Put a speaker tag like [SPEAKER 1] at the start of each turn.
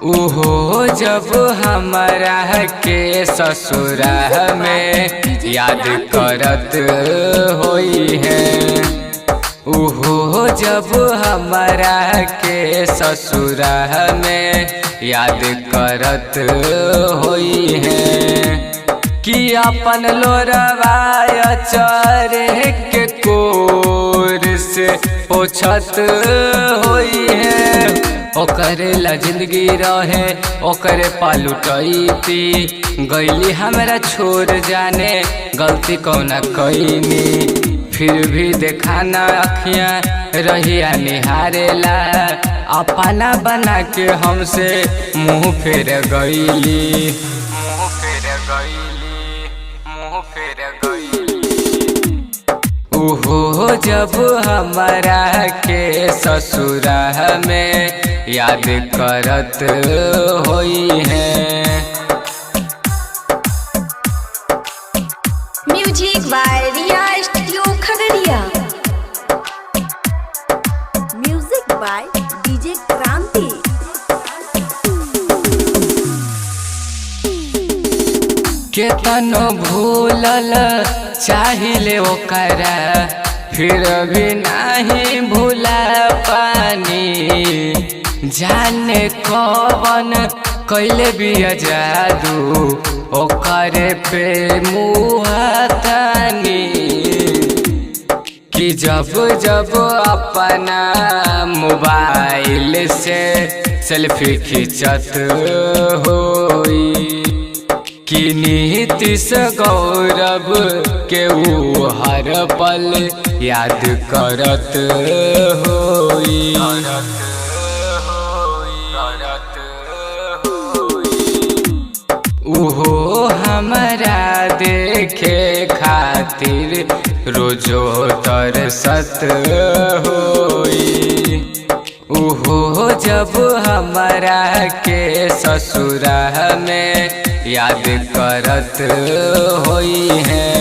[SPEAKER 1] उहो जब हमारा के ससुरा में याद करत होई है। उहो जब हमारा के ससुरा में याद करत होई है कि अपन लोरवा चरे के कोर से पोछत होई है। ओकरे ला जिंदगी रहे ओकरे पालुटैती गईली हमरा छोड़ जाने गलती कौना कईनी। फिर भी देखाना अखियाँ रहिया निहारेला अपना बना के हमसे मुँह फेर गईली। उहो जब हमारा के ससुरा में याद करत होई है।
[SPEAKER 2] Music by Riya studio Khagaria. Music by DJ Kranti.
[SPEAKER 1] केतनो भूलल चाहिले ओकरा फिर भी नहीं भूला पानी। जाने कौन कैले बिया जादू ओकरे पे मुहातानी कि जब जब अपना मोबाइल से सेल्फी खिंचत होई कि नीतीश गौरव के ऊ हर पल याद करत होई। उहो हमरा देखे खातिर रोजो तरसत होई। उहो जब हमरा के ससुरा में याद करत होई है।